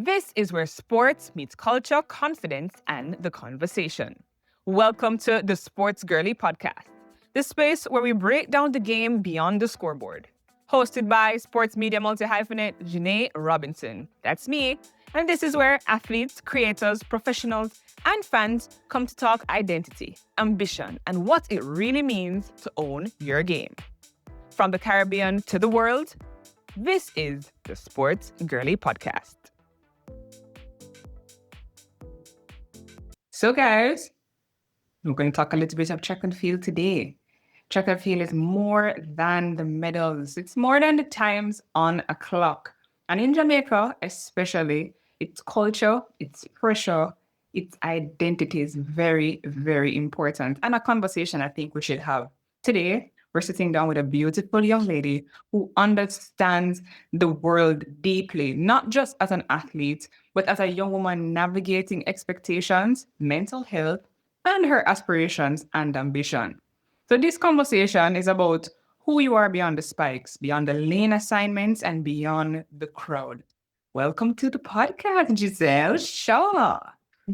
This is where sports meets culture, confidence, and the conversation. Welcome to the Sports Girlie Podcast, the space where we break down the game beyond the scoreboard. Hosted by sports media multi-hyphenate Jeanae Robinson. That's me. And this is where athletes, creators, professionals, and fans come to talk identity, ambition, and what it really means to own your game. From the Caribbean to the world, this is the Sports Girlie Podcast. So guys, we're going to talk a little bit of track and field today. Track and field is more than the medals. It's more than the times on a clock. And in Jamaica, especially, its culture, its pressure, its identity is very, very important. And a conversation I think we should have. Today, we're sitting down with a beautiful young lady who understands the world deeply, not just as an athlete, but as a young woman navigating expectations, mental health, and her aspirations and ambition. So this conversation is about who you are beyond the spikes, beyond the lane assignments, and beyond the crowd. Welcome to the podcast, Jezelle Shaw.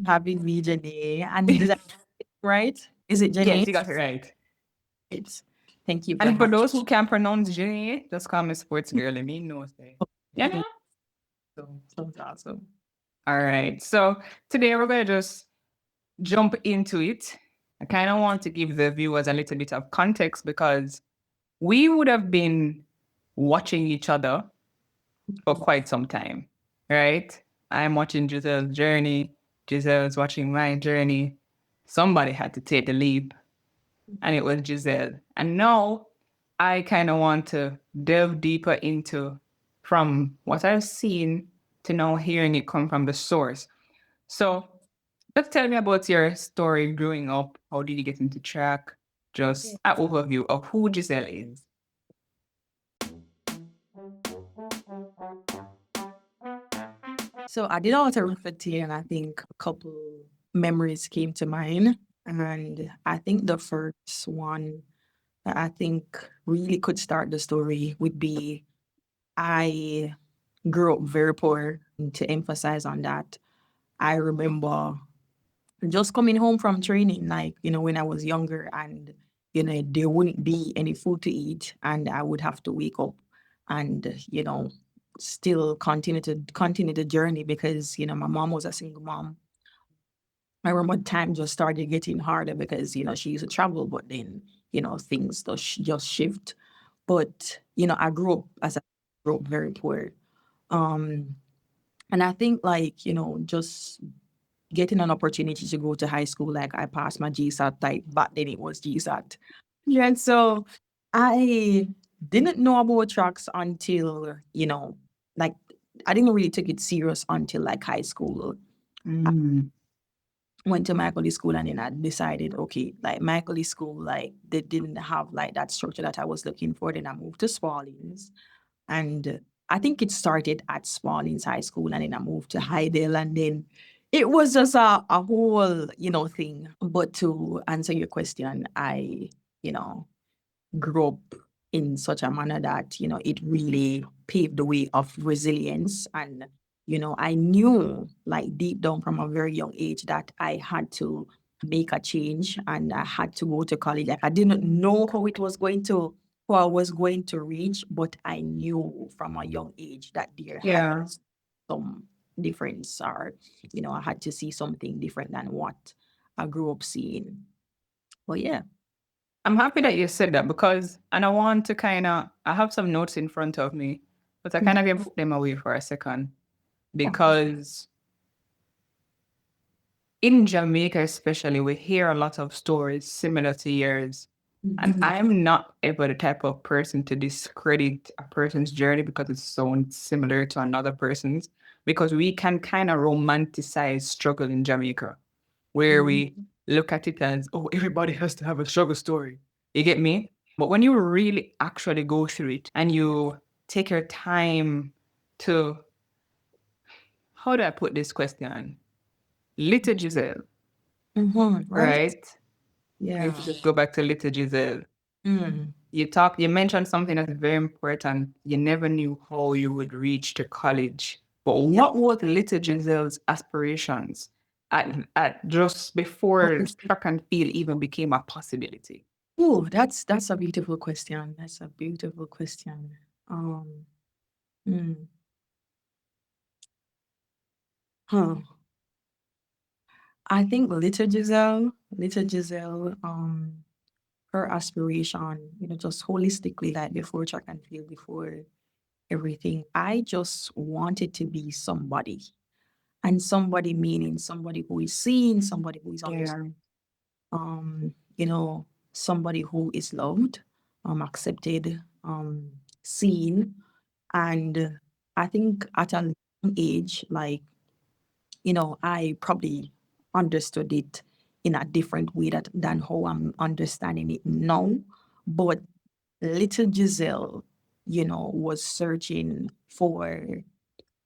Having me, Jeanae. And is that right? Is it Jeanae? Yes, you got it right. It's, thank you. And for those who can't pronounce Jeanae, just call me Sports Girlie. Me knows that. Yeah. So awesome. All right. So today we're going to just jump into it. I kind of want to give the viewers a little bit of context because we would have been watching each other for quite some time, right? I'm watching Jezelle's journey. Jezelle's watching my journey. Somebody had to take the leap, and it was Jezelle. And now I kind of want to delve deeper into from what I've seen to now hearing it come from the source. So just tell me about your story growing up. How did you get into track? Just an overview of who Jezelle is. So I did a lot of reflecting, and I think a couple memories came to mind. And I think the first one that I think really could start the story would be I grew up very poor. And to emphasize on that, I remember just coming home from training, like, when I was younger, and, there wouldn't be any food to eat, and I would have to wake up and, still continue the journey because, my mom was a single mom. I remember time just started getting harder because, she used to travel, but then, things just shift. But, I grew up very poor. And I think just getting an opportunity to go to high school, like I passed my GSAT, like back then it was GSAT. Yeah, and so I didn't know about tracks until, like I didn't really take it serious until like high school. Went to Michael school, and then I decided, okay, like Michael school, like they didn't have like that structure that I was looking for. Then I moved to Spalding's, and I think it started at Spalding's High School, and then I moved to Hydale, and then it was just a whole, thing. But to answer your question, I, grew up in such a manner that, it really paved the way of resilience. And, I knew like deep down from a very young age that I had to make a change and I had to go to college. Like I didn't know how I was going to reach, but I knew from a young age that there had some difference, or, I had to see something different than what I grew up seeing. But yeah. I'm happy that you said that because, and I want to I have some notes in front of me, but I kind of can put them away for a second because in Jamaica especially, we hear a lot of stories similar to yours. And I'm not ever the type of person to discredit a person's journey because it sounds similar to another person's, because we can kind of romanticize struggle in Jamaica, where we look at it as, oh, everybody has to have a struggle story. You get me? But when you really actually go through it and you take your time to, how do I put this question? Little Jezelle, right? Yeah. If you just go back to little Jezelle. You mentioned something that's very important. You never knew how you would reach to college. But Yeah. what was little Giselle's aspirations at just before track and field even became a possibility? Oh, that's a beautiful question. That's a beautiful question. Um, hmm, huh. I think little Giselle, her aspiration, just holistically, like before track and field, before everything, I just wanted to be somebody. And somebody meaning somebody who is seen, somebody who is understood, Yeah. you know, somebody who is loved, accepted, seen. And I think at a young age, like, I probably understood it in a different way than how I'm understanding it now. But little Giselle, was searching for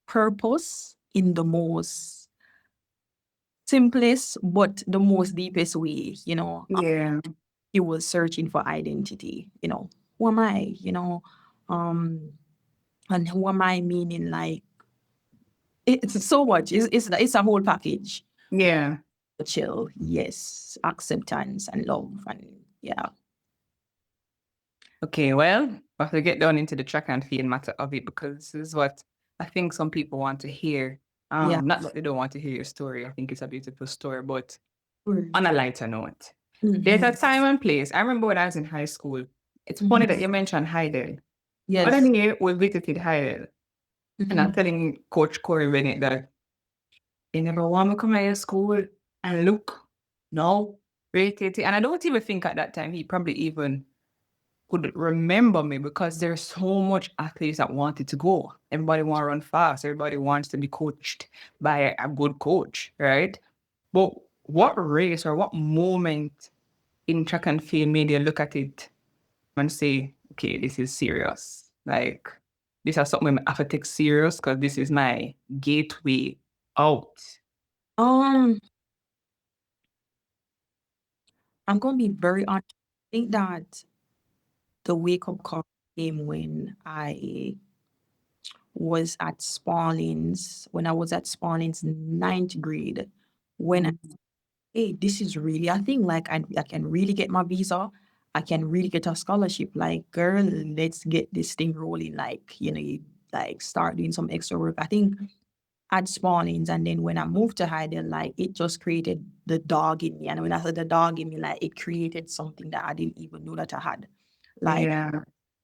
purpose in the most simplest but the most deepest way. Yeah. He was searching for identity. Who am I? Um, and who am I meaning like it's so much. It's a whole package. Yeah. Chill, yes, acceptance and love, and yeah, Okay, well, we have to get down into the track and field matter of it because this is what I think some people want to hear. yeah. Not that they don't want to hear your story. I think it's a beautiful story, but Mm. on a lighter note, there's a Mhm. time and place. I remember when I was in high school. It's funny that Mhm. you mentioned Heidel. Yes. Other year we visited Heidel, and I'm Mhm. telling Coach Corey Bennett that he never want me come to school and look, no, rated. And I don't even think at that time he probably even could remember me because there's so much athletes that wanted to go. Everybody want to run fast. Everybody wants to be coached by a good coach, right? But what race or what moment in track and field made you look at it and say, okay, this is serious. Like, this is something I have to take serious because this is my gateway out. Um, I'm gonna be very honest. I think that the wake up call came when I was at Spalding's, when I was at Spalding's ninth grade, when hey, this is really, I think like I can really get my visa. I can really get a scholarship. Like, girl, let's get this thing rolling. Like, you like start doing some extra work. I think at Spalding's, and then when I moved to Hyden, like it just created the dog in me. And when I said the dog in me, like it created something that I didn't even know that I had. Like Yeah,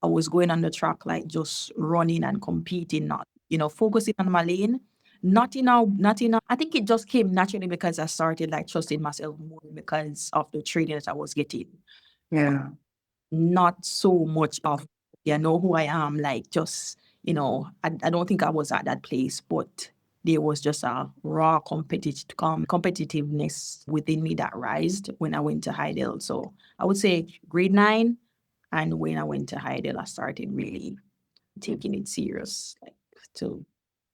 I was going on the track, like just running and competing, not, focusing on my lane. Not in a, I think it just came naturally because I started like trusting myself more because of the training that I was getting. yeah. Not so much of, yeah, know who I am, like just, I don't think I was at that place, but there was just a raw competitiveness within me that rised when I went to Heidel. So I would say grade 9, and when I went to Heidel, I started really taking it serious, like to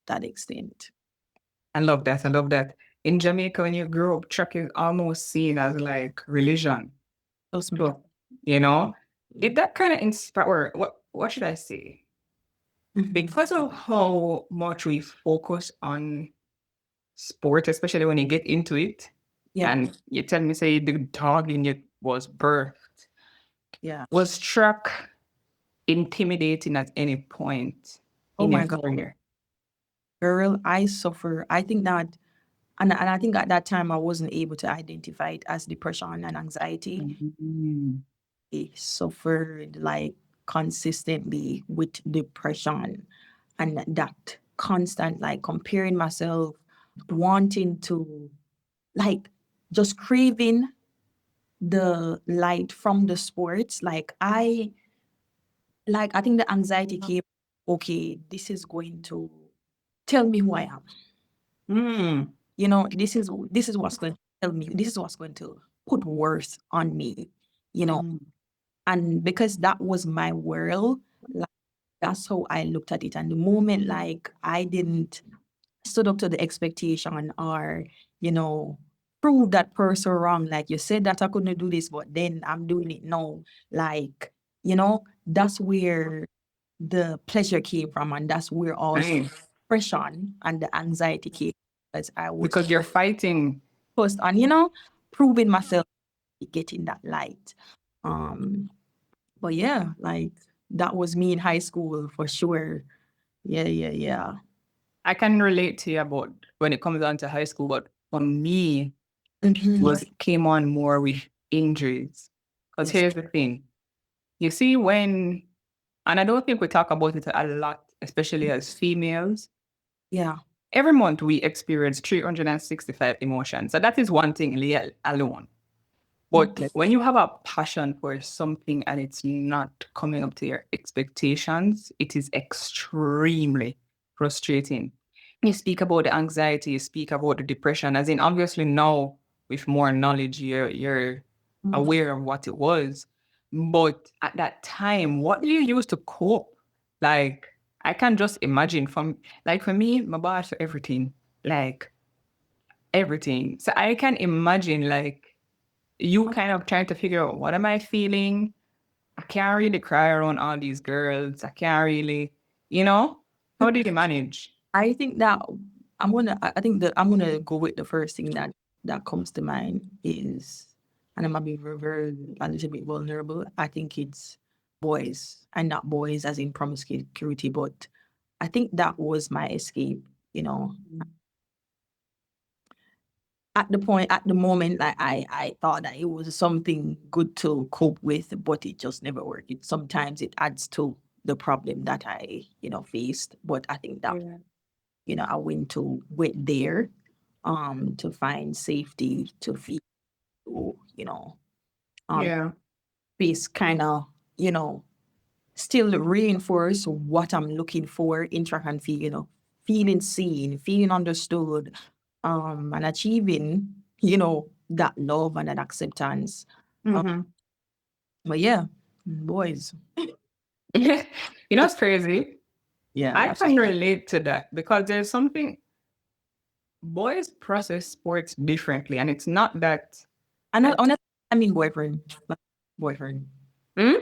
that extent. I love that. I love that. In Jamaica, when you grow up, track is almost seen as like religion. Just me. So, you know, did that kind of inspire, or what should I say? Mhm. Because of how much we focus on sport, especially when you get into it, Yeah, and you tell me, say, the dog in you was birthed, yeah. was track intimidating at any point Oh in your my God, career? girl, I suffer. I think that, and I think at that time I wasn't able to identify it as depression and anxiety. Mhm. I suffered like consistently with depression, and that constant like comparing myself, wanting to like just craving the light from the sports. I think the anxiety came, okay, this is going to tell me who I am. Mm. This is what's going to tell me. This is what's going to put worth on me. You know, Mm. and because that was my world, like that's how I looked at it. And the moment like I didn't stood up to the expectation, or you know prove that person wrong, like you said that I couldn't do this, but then I'm doing it now, like that's where the pleasure came from, and that's where all Nice. depression and the anxiety came as I was Because you're fighting. focused on, proving myself, getting that light. Um, but yeah, like that was me in high school for sure. Yeah, yeah, yeah. I can relate to you about when it comes down to high school, but for me, Mhm. was came on more with injuries. Because Yes. here's the thing. You see, and I don't think we talk about it a lot, especially as females. Yeah. Every month we experience 365 emotions. So that is one thing alone. But Mhm. when you have a passion for something and it's not coming up to your expectations, it is extremely frustrating. You speak about the anxiety, you speak about the depression, as in obviously now with more knowledge, you're Mhm. aware of what it was. But at that time, what do you use to cope? Like, I can just imagine for me, my boss for everything, like everything. So I can imagine like you kind of trying to figure out what am I feeling? I can't really cry around all these girls. I can't really, how did you manage? I think that I think that I'm gonna go with the first thing that comes to mind is, and I'm gonna be very a little bit vulnerable. I think it's boys, and not boys as in promiscuity, but I think that was my escape. You know, at the moment, like I thought that it was something good to cope with, but it just never worked. Sometimes it adds to the problem that I faced. But I think that I went there to find safety, to feel, um Yeah. space kind of, still reinforce what I'm looking for, interact and feel, feeling seen, feeling understood, and achieving, that love and that acceptance. Um, Mm-hmm. but yeah, boys. It's crazy. Yeah, I that's can relate to that because there's something boys process sports differently, and it's not that. and not honestly, I mean boyfriend. Like, boyfriend. Hmm?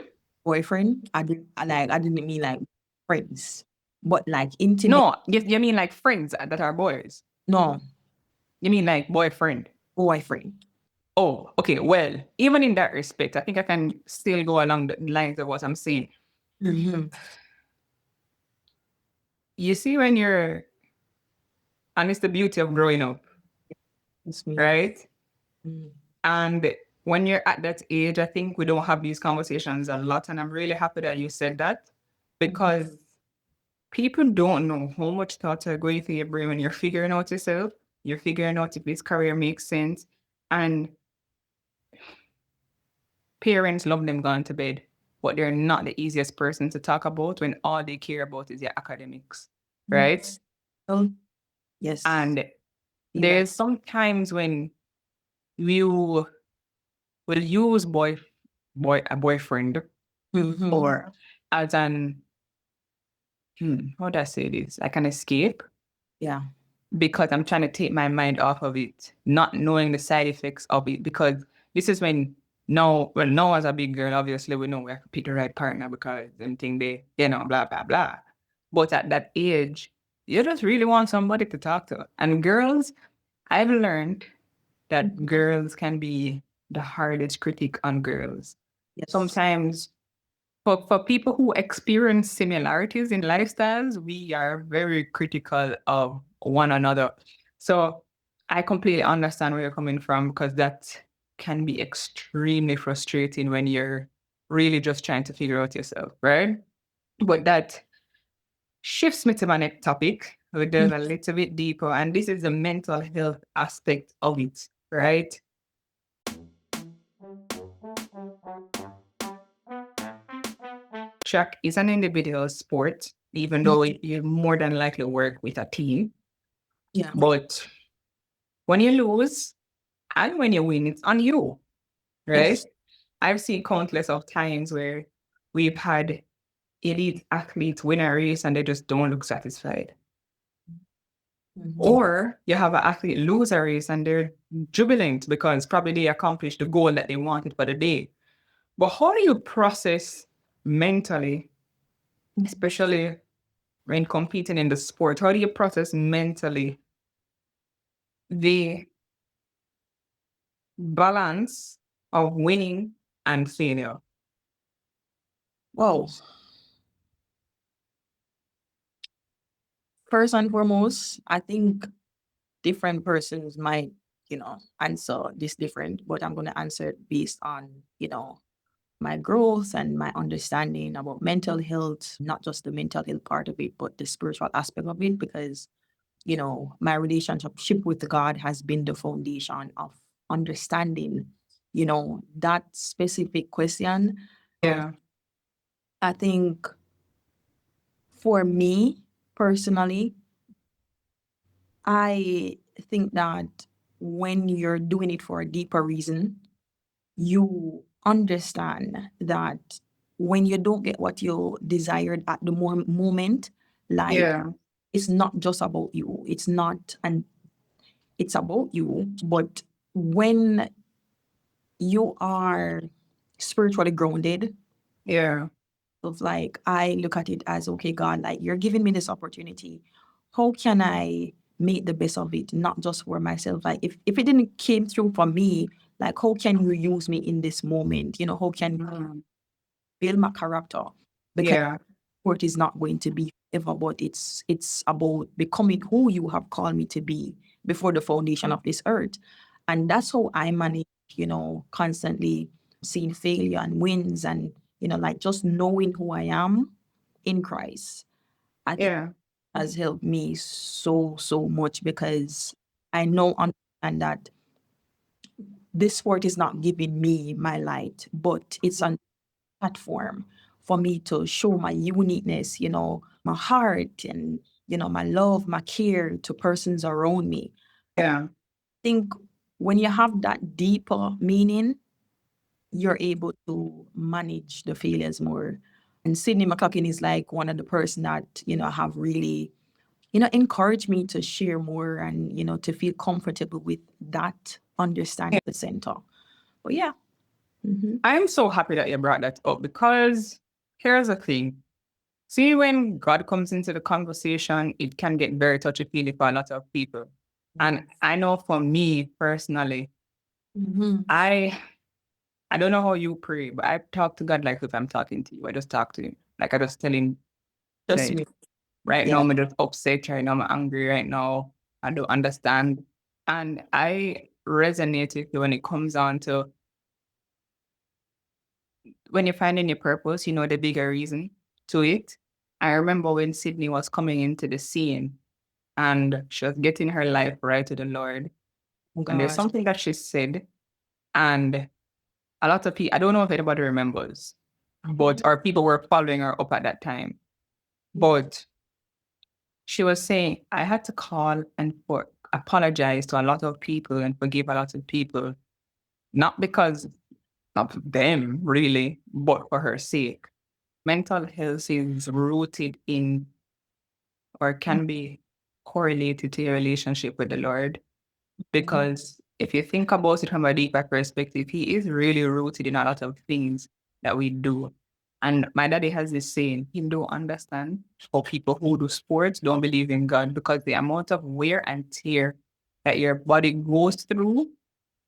Boyfriend. I didn't mean like friends. But like intimate. No, you mean like friends that are boys. No, You mean like boyfriend. boyfriend. Oh, okay. Well, even in that respect, I think I can still go along the lines of what I'm saying. Mm-hmm. You see, and it's the beauty of growing up, It's me. right? Mm. And when you're at that age, I think we don't have these conversations a lot. And I'm really happy that you said that because people don't know how much thoughts are going through your brain when you're figuring out yourself. You're figuring out if this career makes sense. And parents love them going to bed, but they're not the easiest person to talk about when all they care about is your academics, right? Oh, yes. And Feel that. there's sometimes when you will use a boyfriend Mm-hmm. or as how do I say this? Like an escape Yeah. because I'm trying to take my mind off of it, not knowing the side effects of it. Because this is when now as a big girl, obviously we know we have to pick the right partner because them thing they, blah blah blah. But at that age, you just really want somebody to talk to. And girls, I've learned that girls can be the hardest critic on girls. Yes. Sometimes for people who experience similarities in lifestyles, we are very critical of one another. So I completely understand where you're coming from because that can be extremely frustrating when you're really just trying to figure out yourself, right? But that shifts me to my next topic. We delve a little bit deeper, and this is the mental health aspect of it, right? Track is an individual sport, even though you more than likely work with a team. Yeah. But when you lose and when you win, it's on you, right? Yes. I've seen countless of times where we've had elite athletes win a race and they just don't look satisfied. Mm-hmm. Or you have an athlete lose a race and they're jubilant because probably they accomplished the goal that they wanted for the day. But how do you process mentally, especially when competing in the sport? How do you process mentally the balance of winning and failure? Well, first and foremost, I think different persons might, answer this different, but I'm going to answer it based on, my growth and my understanding about mental health, not just the mental health part of it, but the spiritual aspect of it, because, my relationship with God has been the foundation of understanding, that specific question. Yeah. I think for me personally, I think that when you're doing it for a deeper reason, you understand that when you don't get what you desired at the moment, like Yeah. it's not just about you. It's not, and it's about you. But when you are spiritually grounded, Yeah. of like, I look at it as, okay, God, like you're giving me this opportunity. How can I make the best of it? Not just for myself. Like if it didn't came through for me, like how can you use me in this moment? How can you Mm. build my character? Because Yeah. sport is not going to be ever, but it's about becoming who you have called me to be before the foundation of this earth. And that's how I manage, constantly seeing failure and wins and, like just knowing who I am in Christ. I think Yeah. has helped me so, so much because I know and that this sport is not giving me my light, but it's a platform for me to show my uniqueness, my heart and, my love, my care to persons around me. Yeah. I think when you have that deeper meaning, you're able to manage the failures more. And Sydney McCluckin is like one of the person that, have really, encouraged me to share more and, to feel comfortable with that understanding the center. But yeah. Mm-hmm. I'm so happy that you brought that up because here's the thing. See, when God comes into the conversation, it can get very touchy-feely for a lot of people. And I know for me personally, Mm-hmm. I don't know how you pray, but I talk to God like if I'm talking to you. I just talk to him. Like I just tell him, Just like, me. right now Yeah. I'm just upset, right now I'm angry, right now I don't understand. And I resonate with you when it comes on to when you're finding your purpose, the bigger reason to it. I remember when Sydney was coming into the scene and she was getting her life right to the Lord. Oh And there's God. something that she said, and a lot of people, I don't know if anybody remembers, but our people were following her up at that time. But she was saying, I had to call and apologize to a lot of people and forgive a lot of people, not because of them really, but for her sake. Mental health is rooted in or can be correlated to your relationship with the Lord. Because if you think about it from a deeper perspective, He is really rooted in a lot of things that we do. And my daddy has this saying, he don't understand how people who do sports don't believe in God because the amount of wear and tear that your body goes through,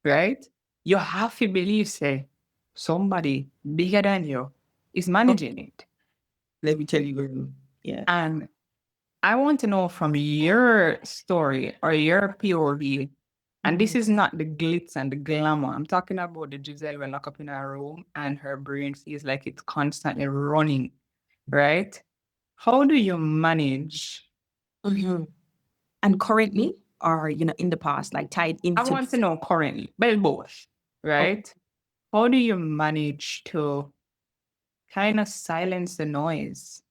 right? You have to believe, say, somebody bigger than you is managing it. Let me tell you, girl. Yeah. And I want to know from your story or your POV, and this is not the glitz and the glamour. I'm talking about the Giselle when locked up in her room and her brain feels like it's constantly running, right? How do you manage? Mm-hmm. And currently, or in the past, like tied I into. want to know currently, well, both, Oh, right? How do you manage to kind of silence the noise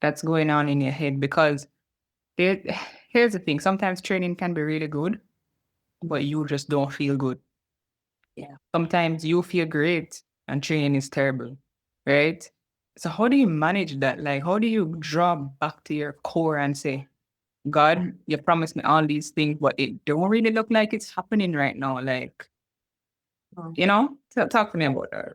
that's going on in your head? Because there, here's the thing, sometimes training can be really good, but you just don't feel good. yeah. Sometimes you feel great and training is terrible, right? So how do you manage that? Like, how do you draw back to your core and say, God, you promised me all these things, but it don't really look like it's happening right now. Like, Oh, talk to me about that.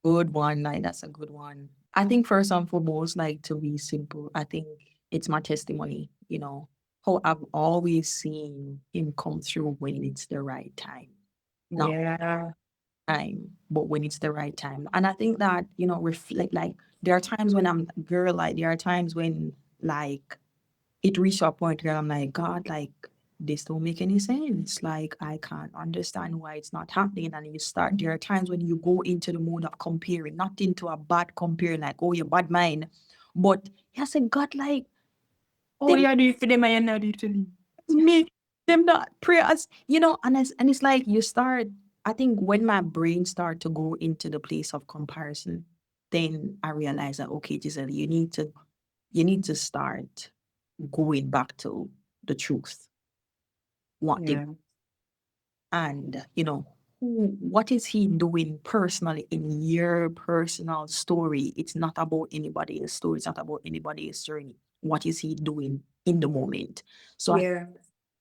good one. Like that's a good one. I think first and foremost, like to be simple. I think it's my testimony, how I've always seen him come through when it's the right time. Not Yeah. time, but when it's the right time. And I think that, reflect like there are times when I'm girl, like there are times when like it reached a point where I'm like, God, like this don't make any sense. Like I can't understand why it's not happening. And you start there are times when you go into the mode of comparing, not into a bad comparing, like, oh, you're bad mind. But I said, God, like Oh, them yeah, do you for them and not do it for me? me, them not prayers, and it's like you start. I think when my brain start to go into the place of comparison, then I realize that okay, Giselle, you need to start going back to the truth. What they Yeah. and what is he doing personally in your personal story? It's not about anybody else's story. It's not about anybody else's journey. What is he doing in the moment? So I Yeah.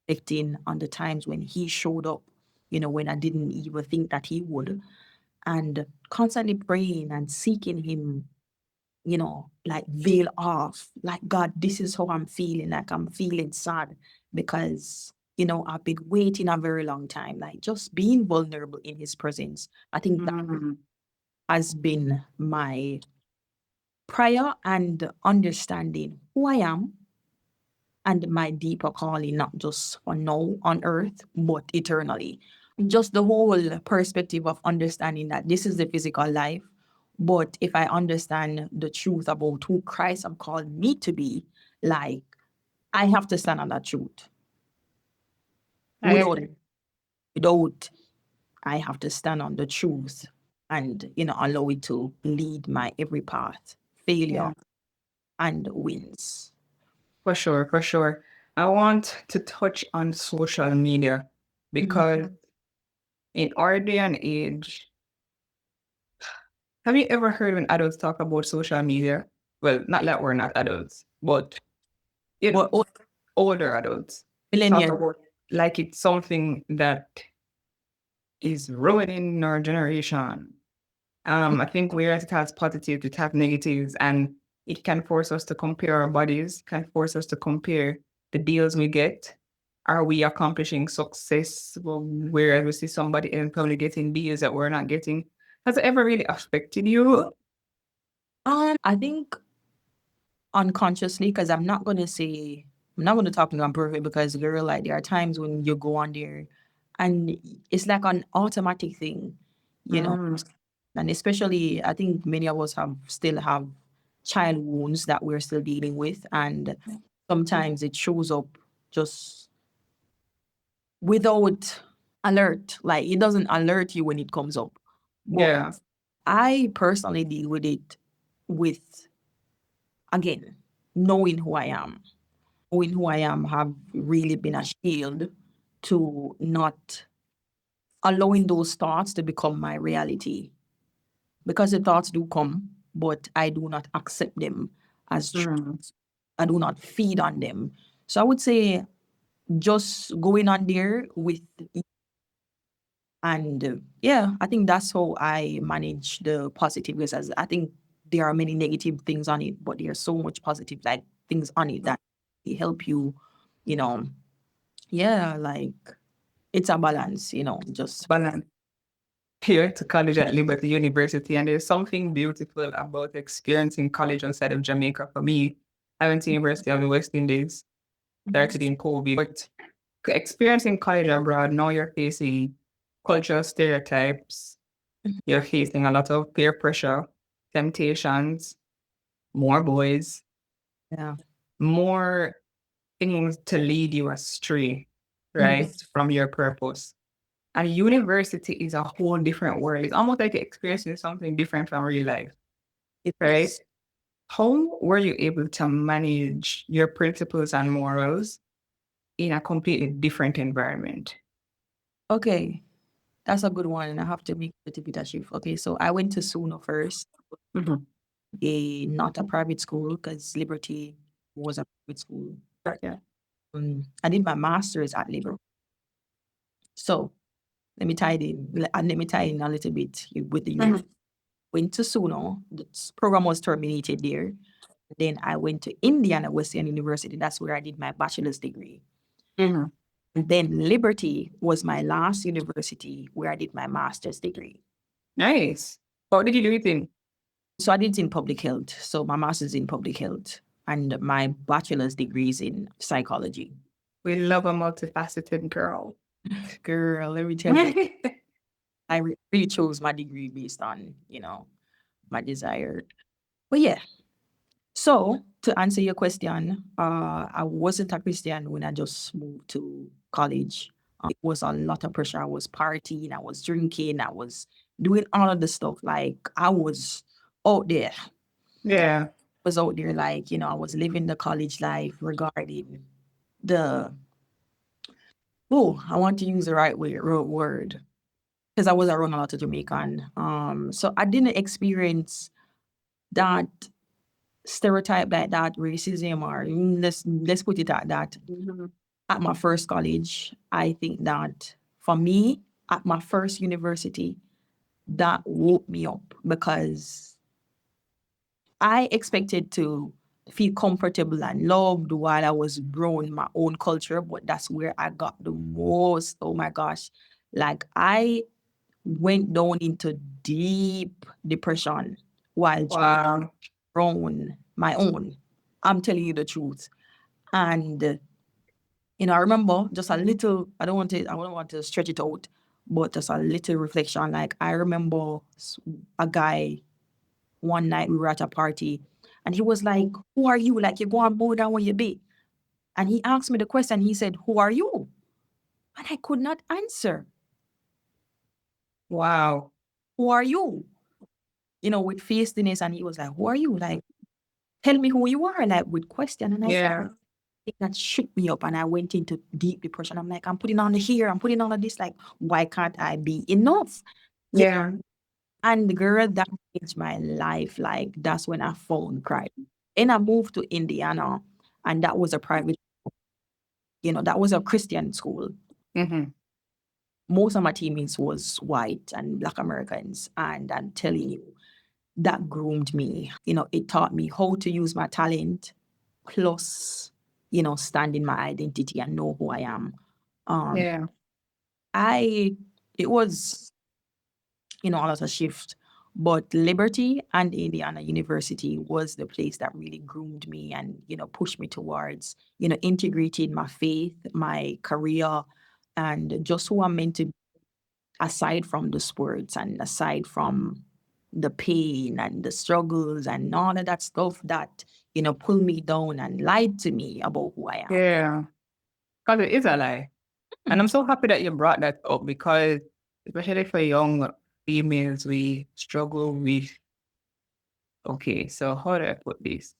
reflecting on the times when he showed up, when I didn't even think that he would, and constantly praying and seeking him, like veil off, like, God, this is how I'm feeling. Like I'm feeling sad because, I've been waiting a very long time, like just being vulnerable in his presence. I think that Mm. has been my prayer and understanding who I am and my deeper calling, not just for now on earth, but eternally. Just the whole perspective of understanding that this is the physical life. But if I understand the truth about who Christ have called me to be, like I have to stand on that truth. I Without agree. without I have to stand on the truth and allow it to lead my every path, failure Yeah. and wins. For sure, for sure. I want to touch on social media Mhm. because in our day and age, have you ever heard when adults talk about social media? Well, not that we're not adults, but you know, But oh, older adults talk millennial, about like it's something that is ruining our generation. I think whereas it has positives, it has negatives, and it can force us to compare our bodies, can force us to compare the deals we get. Are we accomplishing success? Well, whereas we see somebody else probably getting deals that we're not getting. Has it ever really affected you? I think unconsciously, because I'm not gonna talk like I'm perfect because girl, like there are times when you go on there and it's like an automatic thing, you know. Mm, And especially I think many of us still have child wounds that we're still dealing with. And sometimes it shows up just without alert. Like it doesn't alert you when it comes up. But yeah. I personally deal with it with again, knowing who I am. Knowing who I am have really been a shield to not allowing those thoughts to become my reality. Because the thoughts do come, but I do not accept them as true. Mm, I do not feed on them. So I would say just going on there with and yeah, I think that's how I manage the positive because as I think there are many negative things on it, but there's so much positive like things on it that help you, you know, yeah, like it's a balance, just balance. Here to college at Liberty University, and there's something beautiful about experiencing college outside of Jamaica. For me, I went to University of the West Indies, started in COVID, but experiencing college abroad, now you're facing cultural stereotypes, you're facing a lot of peer pressure, temptations, more boys, yeah. more things to lead you astray, Mhm. right, from your purpose. And university is a whole different world. It's almost like experiencing something different from real life, It right? is. How were you able to manage your principles and morals in a completely different environment? Okay, that's a good one. And I have to make a little bit of shift. Okay, so I went to Suno first, Mhm. not a private school because Liberty was a private school. Yeah. I did my master's at Liberty. So let me tie in a little bit with the year. Mhm. Went to Suno. The program was terminated there. Then I went to Indiana Wesleyan University. That's where I did my bachelor's degree. Mm-hmm. And then Liberty was my last university where I did my master's degree. Nice. What did you do it in? So I did it in public health. So my master's in public health and my bachelor's degree is in psychology. We love a multifaceted girl. Girl, let me tell you, I really chose my degree based on, my desire. But yeah, so to answer your question, I wasn't a Christian when I just moved to college. It was a lot of pressure. I was partying, I was drinking, I was doing all of the stuff. Like I was out there. Yeah. Was out there like, I was living the college life regarding the I want to use the right word. Because I was around a lot of Jamaican. So I didn't experience that stereotype like that racism or let's put it at that. Mm-hmm. At my first college, I think that for me, at my first university, that woke me up because I expected to feel comfortable and loved while I was growing my own culture, but that's where I got the most. Oh my gosh. Like I went down into deep depression while Wow. grown my own. I'm telling you the truth. And I remember just a little, I don't want to stretch it out, but just a little reflection. Like I remember a guy one night we were at a party and he was like, "Who are you? Like you go on more than where you be." And he asked me the question, he said, "Who are you?" And I could not answer. Wow. Who are you? With feistiness. And he was like, "Who are you? Like, tell me who you are," like with question. And I Yeah. think that shook me up and I went into deep depression. I'm like, I'm putting on the here, I'm putting on of this. Like, why can't I be enough? Yeah. Yeah. And the girl that changed my life, like that's when I found Christ. And I moved to Indiana and that was a private, that was a Christian school. Mm-hmm. Most of my teammates was white and Black Americans. And I'm telling you, that groomed me. It taught me how to use my talent plus, stand in my identity and know who I am. Um, Yeah. it was, a lot of shift, but Liberty and Indiana University was the place that really groomed me and, pushed me towards, integrating my faith, my career, and just who I'm meant to be aside from the sports and aside from the pain and the struggles and all of that stuff that, pulled me down and lied to me about who I am. Yeah. Because it is a lie. And I'm so happy that you brought that up because, especially for young females, we struggle with, okay, so how do I put this?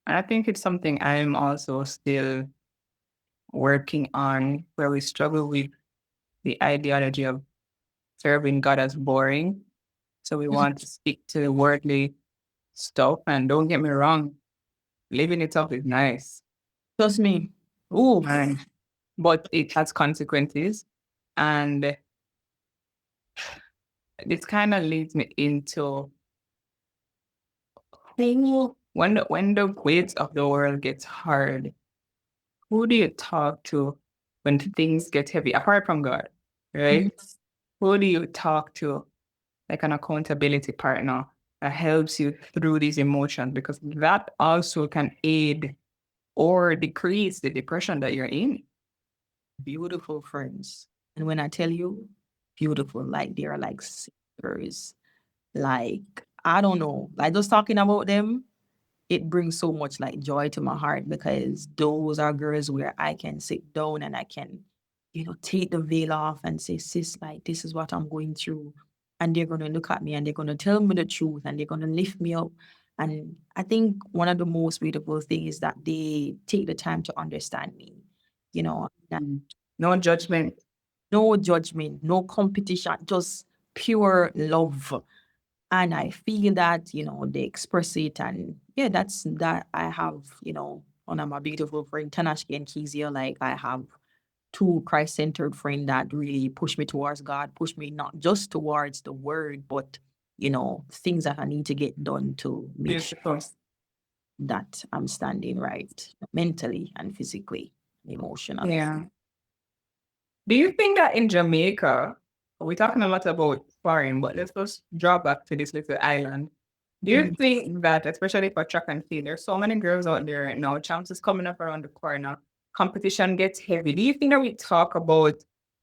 And I think it's something I'm also still working on, where we struggle with the ideology of serving God as boring. So we want to stick to the worldly stuff. And don't get me wrong, living it up is nice. Trust me. Oh, And, but it has consequences. And this kind of leads me into who, when the weight of the world gets hard, who do you talk to when things get heavy, apart from God, right? Who do you talk to, like an accountability partner that helps you through these emotions? Because that also can aid or decrease the depression that you're in. beautiful friends. And when I tell you beautiful, like they are like sisters. Like, I don't know. Like just talking about them, it brings so much like joy to my heart because those are girls where I can sit down and I can, take the veil off and say, "Sis, like this is what I'm going through." And they're gonna look at me and they're gonna tell me the truth and they're gonna lift me up. And I think one of the most beautiful things is that they take the time to understand me, and No judgment. no judgment, no competition, just pure love. And I feel that, they express it. And yeah, that's that I have, one of my beautiful friend, Tanashki and Kezia, like I have two Christ-centered friends that really push me towards God, push me not just towards the word, but, things that I need to get done to make sure. Beautiful. that I'm standing right mentally and physically, emotionally. Yeah. Do you think that in Jamaica, we're talking a lot about foreign, but let's just draw back to this little island. Do you Mhm. think that, especially for track and field, there's so many girls out there right now, chances coming up around the corner, competition gets heavy. Do you think that we talk about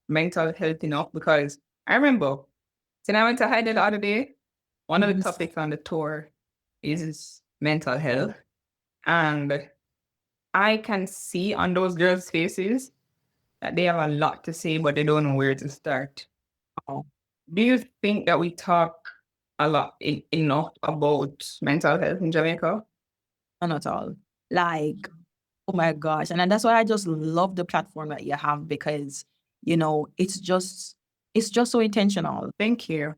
mental health enough? Because I remember, when I went to Haida the other day, one of the Mhm. topics on the tour is mental health. And I can see on those girls' faces that they have a lot to say, but they don't know where to start. Oh, Do you think that we talk a lot enough about mental health in Jamaica? not at all. Like, oh my gosh. And then that's why I just love the platform that you have because, it's just so intentional, Thank you.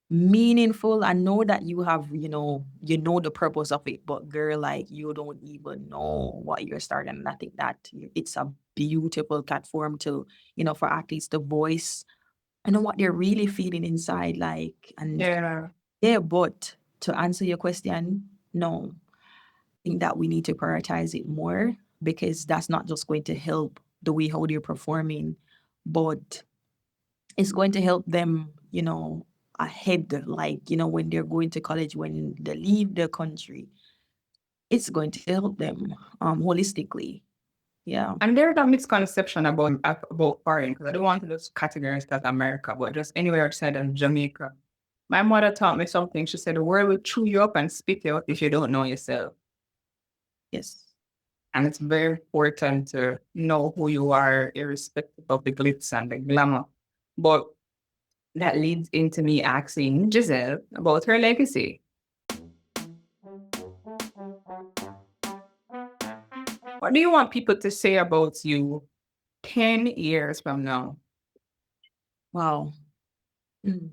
meaningful. I know that you have, the purpose of it, but girl, like you don't even know what you're starting. And I think that it's a beautiful platform to, for athletes to voice. I know what they're really feeling inside, like, and Yeah. yeah, but to answer your question, no, I think that we need to prioritize it more because that's not just going to help the way how they're performing, but it's going to help them, ahead, like, when they're going to college, when they leave the country, it's going to help them holistically. Yeah. And there's a misconception about foreign, because I don't want to just categorize that America, but just anywhere outside of Jamaica. My mother taught me something. She said, the world will chew you up and spit you out if you don't know yourself. Yes. And it's very important to know who you are, irrespective of the glitz and the glamour. But that leads into me asking Giselle about her legacy. What do you want people to say about you 10 years from now? Wow. Mm.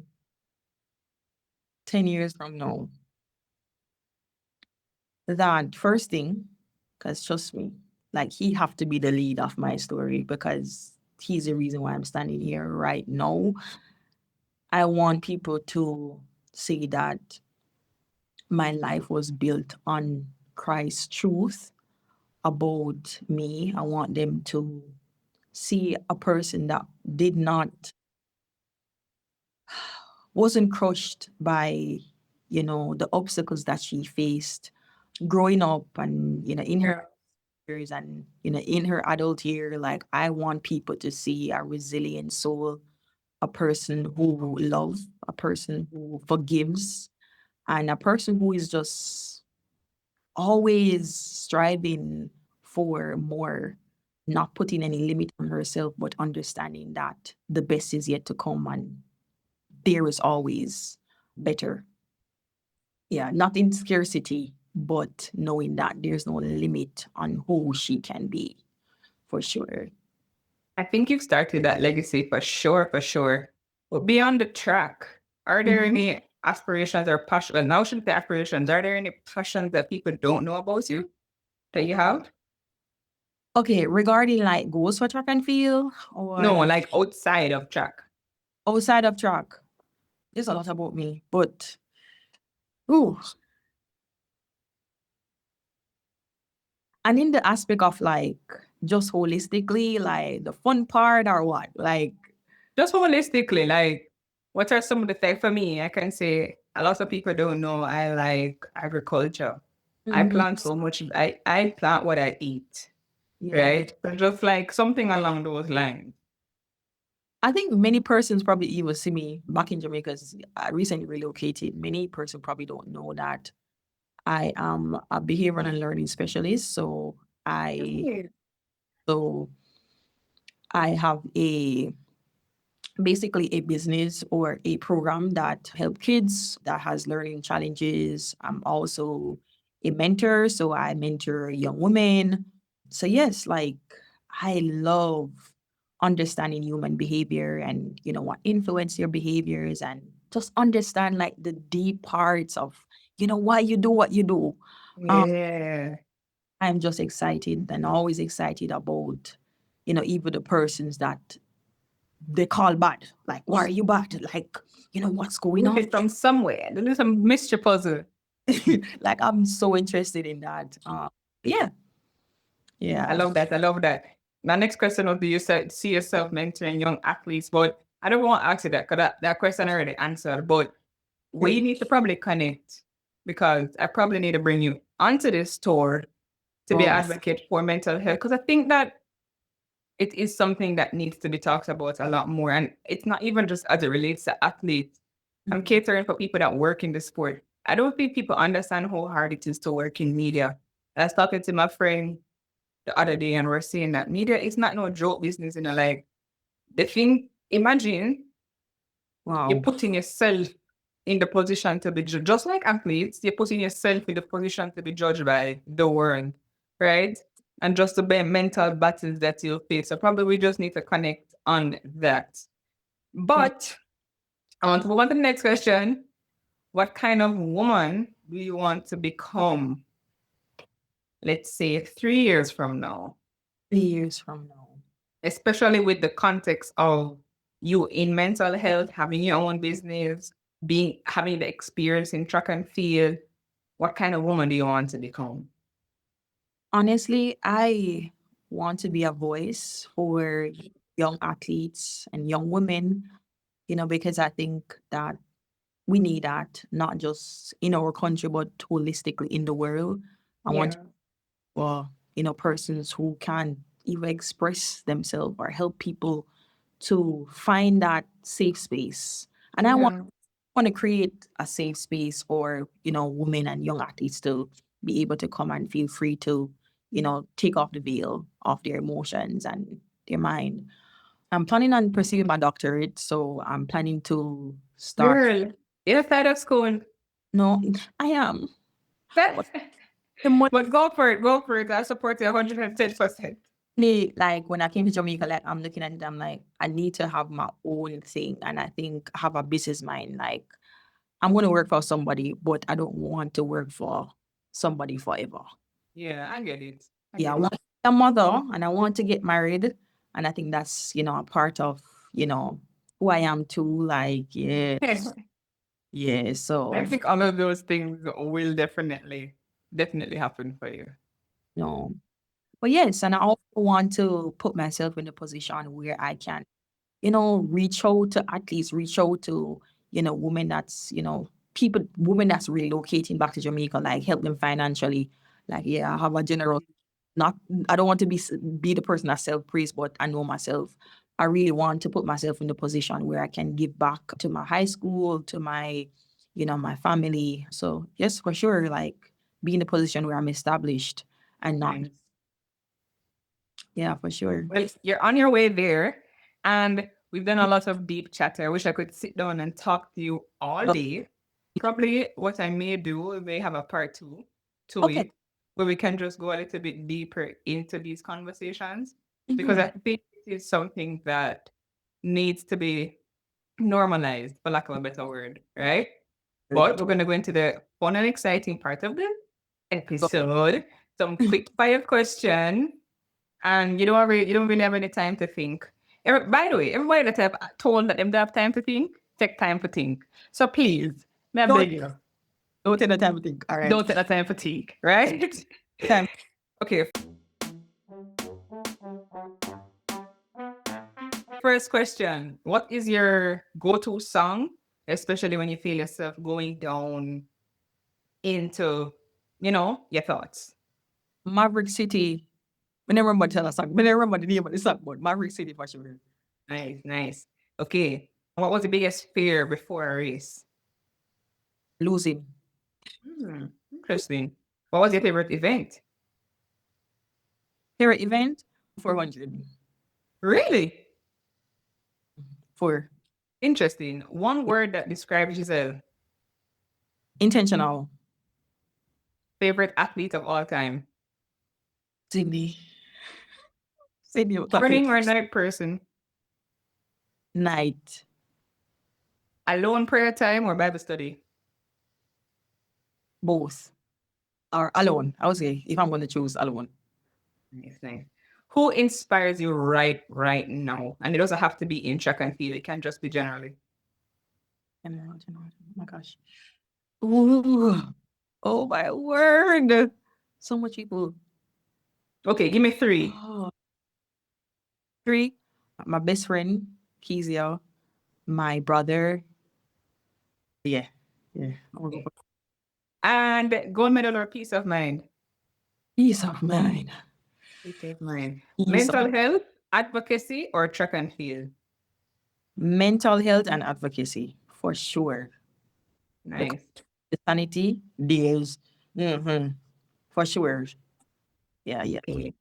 10 years from now. That first thing, because trust me, like he have to be the lead of my story because he's the reason why I'm standing here right now. I want people to see that my life was built on Christ's truth about me. I want them to see a person that did not wasn't crushed by the obstacles that she faced growing up and in her Yeah. years and in her adult year. Like I want people to see a resilient soul, a person who loves, a person who forgives, and a person who is just always striving for more, not putting any limit on herself, but understanding that the best is yet to come and there is always better. Yeah, not in scarcity, but knowing that there's no limit on who she can be, for sure. I think you've started that legacy for sure, for sure. But beyond the track, are there Mhm. any aspirations or passions? Well, now shouldn't be aspirations. Are there any passions that people don't know about you that you have? Okay, regarding like goals for track and field No, or like outside of track. outside of track, there's a lot about me, but ooh, and in the aspect of like just holistically, like the fun part or what, like Just holistically, like, what are some of the things for me? I can say a lot of people don't know I like agriculture. I mhm, plant so much. I plant what I eat, yeah. right? So just like something along those lines. I think many persons probably even see me back in Jamaica. 'Cause I recently relocated. Many persons probably don't know that I am a behavioral and learning specialist. I Right. so I have a basically a business or a program that help kids that has learning challenges. I'm also a mentor, so I mentor young women. So yes, like I love understanding human behavior and what influence your behaviors and just understand like the deep parts of why you do what you do. Um, Yeah. I'm just excited and always excited about even the persons that they call bad. Like, why are you bad? Like, what's going Move on? it from somewhere. Do some mystery puzzle. Like I'm so interested in that. Yeah, I yeah. love that. I love that. My next question would be you said see yourself mentoring young athletes, but I don't want to ask you that because that question I already answered. But we need to probably connect because I probably need to bring you onto this tour to be an Oh, advocate for mental health because I think that it is something that needs to be talked about a lot more. And it's not even just as it relates to athletes. I'm catering for people that work in the sport. I don't think people understand how hard it is to work in media. I was talking to my friend the other day and we're saying that media is not no joke business, like the thing, imagine you're wow. putting yourself in the position to be judged. Just like athletes, you're putting yourself in the position to be judged by the world, right? And just the mental battles that you'll face. So probably we just need to connect on that. Yeah. But I want to move on to the next question. What kind of woman do you want to become, let's say, 3 years from now? 3 years from now. Especially with the context of you in mental health, having your own business, being having the experience in track and field. What kind of woman do you want to become? Honestly, I want to be a voice for young athletes and young women, because I think that we need that, not just in our country, but holistically in the world. I want, Yeah. persons who can either express themselves or help people to find that safe space. And I Yeah. want to create a safe space for, women and young athletes to be able to come and feel free to, take off the veil of their emotions and their mind. I'm planning on pursuing my doctorate, so I'm planning to start. Girl, you're tired of school. No, I am. But the But go for it. Go for it. I support you 110%. money, like when I came to Jamaica, like I'm looking at it, I'm like, I need to have my own thing, and I think have a business mind. Like I'm going to work for somebody, but I don't want to work for somebody forever. Yeah, I get it. I Yeah, I get it. want a mother and I want to get married. And I think that's, a part of, who I am too. Like, yeah, yeah. I So, think all of those things will definitely happen for you. no. But yes, and I also want to put myself in a position where I can, reach out to athletes, reach out to, women that's, women that's relocating back to Jamaica, like help them financially. Like, yeah, I have a general, not, I don't want to be the person that self praise, but I know myself. I really want to put myself in the position where I can give back to my high school, to my, my family. So yes, for sure, like be in a position where I'm established and not, Nice. yeah, for sure. Well, you're on your way there, and we've done a lot of deep chatter. I wish I could sit down and talk to you all day. Probably what I may do, we may have a part two to Okay. it, where we can just go a little bit deeper into these conversations, because Mhm. I think it is something that needs to be normalized, for lack of a better word, right? But we're going to go into the fun and exciting part of the episode. Some quick fire question. And you don't really have any time to think. By the way, everybody that I've told that them don't have time to think, take time to think. So please, may I Don't beg you, don't take the time to think. All right. don't take the time for think, right? Time. Okay, first question. What is your go-to song, especially when you feel yourself going down into, your thoughts? Maverick City. I never remember tell a song. I never remember the name of the song, but Maverick City for sure. Nice, nice. Okay. What was the biggest fear before a race? Losing. Interesting. What was your favorite event? Favorite event? 400. Really? For Interesting. One word that describes Giselle. intentional. Favorite athlete of all time. Sydney. Sydney was talking. Morning or night person. Night. Alone prayer time or Bible study. Both. Or alone. I would say if I'm going to choose alone. Nice, nice. Who inspires you right now? And it doesn't have to be in track and field. It can just be generally. Oh my gosh. Ooh. Oh my word. So much people. Okay, give me three. Oh, three. My best friend, Kezia. My brother. Yeah. Yeah. I'm gonna go Okay. for And gold medal or peace of mind? peace of mind. Peace of mind. Peace of Mental health, advocacy, or track and field? mental health and advocacy for sure. Because Nice. the sanity deals. For sure. Yeah, yeah. Okay.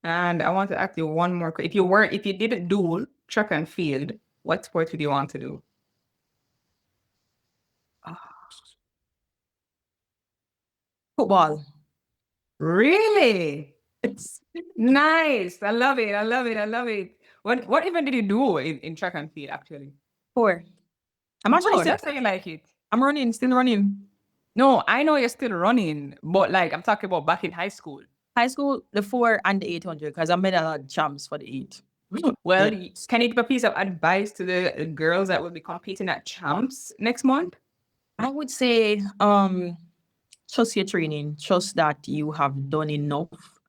And I want to ask you one more. If you didn't do track and field, what sport would you want to do? Ah, football. Really? It's Nice. I love it. I love it. I love it. What even did you do in track and field actually? four. I'm actually Oh, still that's how you like it. I'm running, still running. No, I know you're still running, but like I'm talking about back in high school. High school, the 4 and the 800, because I made a lot of champs for the eight. Well, Yeah. can you give a piece of advice to the girls that will be competing at champs next month? I would say trust your training, trust that you have done enough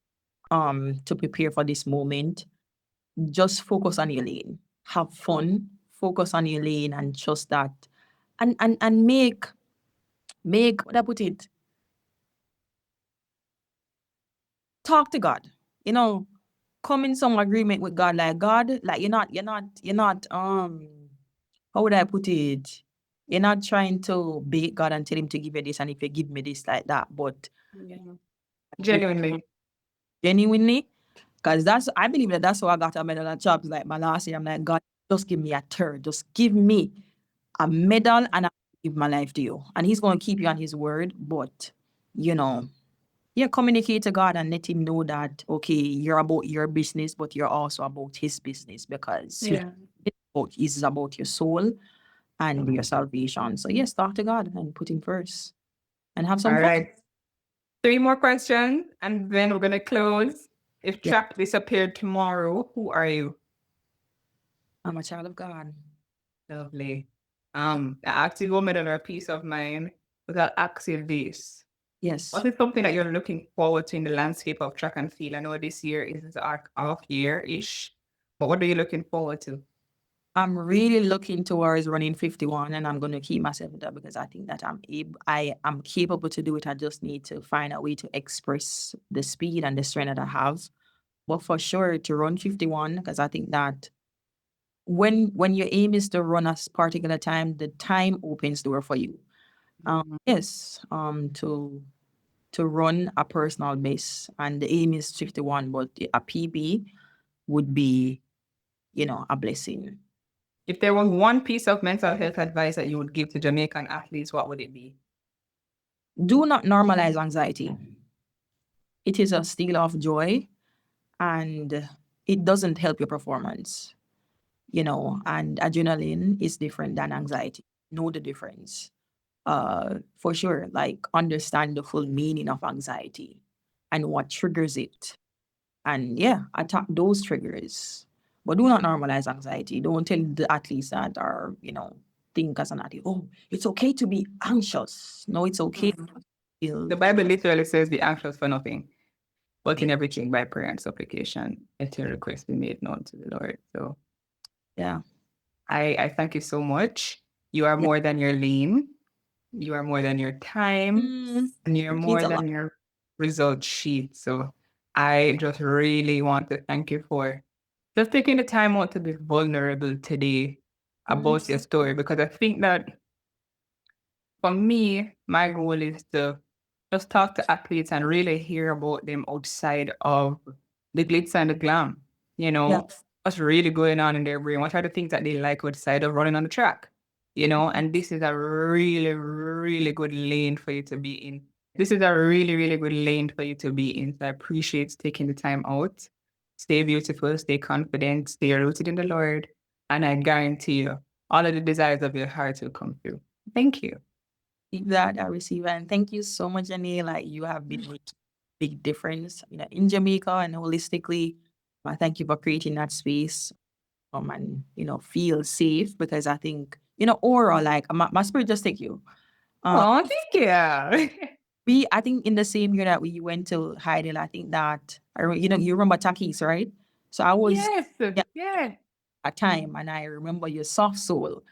to prepare for this moment. Just focus on your lane. Have fun, focus on your lane and trust that and make what I put it, talk to God. You know, come in some agreement with God. Like God, like you're not how would I put it? You're not trying to bait God and tell him to give you this and if you give me this like that, but Yeah. Genuinely. genuinely, because I believe that's how I got a medal at jobs. Like my last year, I'm like, God, just give me a third, just give me a medal and I give my life to you. And he's gonna keep you on his word, but you know, yeah, communicate to God and let him know that okay, you're about your business, but you're also about his business because Yeah. it's about your soul and your salvation. So yes, talk to God and put him first and have some All fun. right. Three more questions, and then we're gonna close. If Yeah, track disappeared tomorrow, who are you? I'm a child of God. Lovely. I asked you gold medal or a peace of mind, but I'll ask you this. Yes. What is something that you're looking forward to in the landscape of track and field? I know this year is our off year-ish, but what are you looking forward to? I'm really looking towards running 51 and I'm gonna keep myself there because I think that I am capable to do it. I just need to find a way to express the speed and the strength that I have. But for sure to run 51, because I think that when your aim is to run a particular time, the time opens door for you. Yes, to run a personal base, and the aim is 51, but a PB would be, a blessing. If there was one piece of mental health advice that you would give to Jamaican athletes, what would it be? Do not normalize anxiety. It is a steal of joy, and it doesn't help your performance. And adrenaline is different than anxiety. Know the difference. For sure, like understand the full meaning of anxiety and what triggers it. And yeah, attack those triggers. But do not normalize anxiety. Don't tell the athletes that are, think as an athlete, oh, it's okay to be anxious. No, it's okay to feel. The Bible literally says, be anxious for nothing, but in everything by prayer and supplication, let your request be made known to the Lord. So Yeah. I thank you so much. You are Yeah. more than your lean. You are more than your time, and you're It means more a lot. than your result sheet. So I just really want to thank you for just taking the time out to be vulnerable today about your story, because I think that for me, my goal is to just talk to athletes and really hear about them outside of the glitz and the glam. You Yeah. know, what's really going on in their brain? What are the things that they like outside of running on the track? And this is a really, really good lane for you to be in. This is a really, really good lane for you to be in. So I appreciate taking the time out. Stay beautiful, stay confident, stay rooted in the Lord. And I guarantee you, all of the desires of your heart will come through. Thank you. That I receive. And thank you so much, Jeanae. Like you have been making a big difference, in Jamaica and holistically. I thank you for creating that space and feel safe because I think, aura, like my spirit just take you. Um Oh, thank you. I think in the same year that we went to Heidel, I think that, you remember Takis, right? So I was Yes. yeah, Yeah. a time, and I remember your soft soul.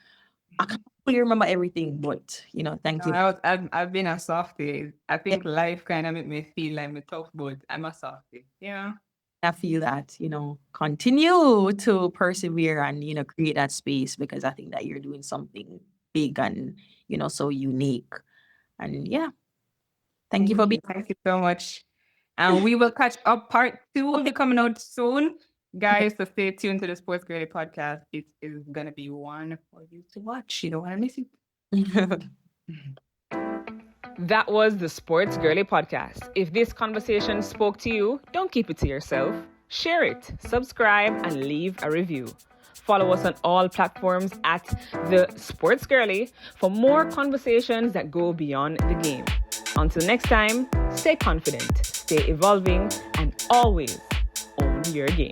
I can't really remember everything, but thank you. I've been a softie. I think life kind of made me feel like I'm a tough, but I'm a softie. Yeah. I feel that, continue to persevere and, create that space, because I think that you're doing something big and, so unique. And yeah, thank you for being. Thank you so much. And we will catch up. Part 2 will be coming out soon. Guys, so stay tuned to the Sports Girlie Podcast. It is going to be one for you to watch. You don't want to miss it. That was the Sports Girlie Podcast. If this conversation spoke to you, don't keep it to yourself. Share it, subscribe, and leave a review. Follow us on all platforms at The Sports Girlie for more conversations that go beyond the game. Until next time, stay confident, stay evolving, and always own your game.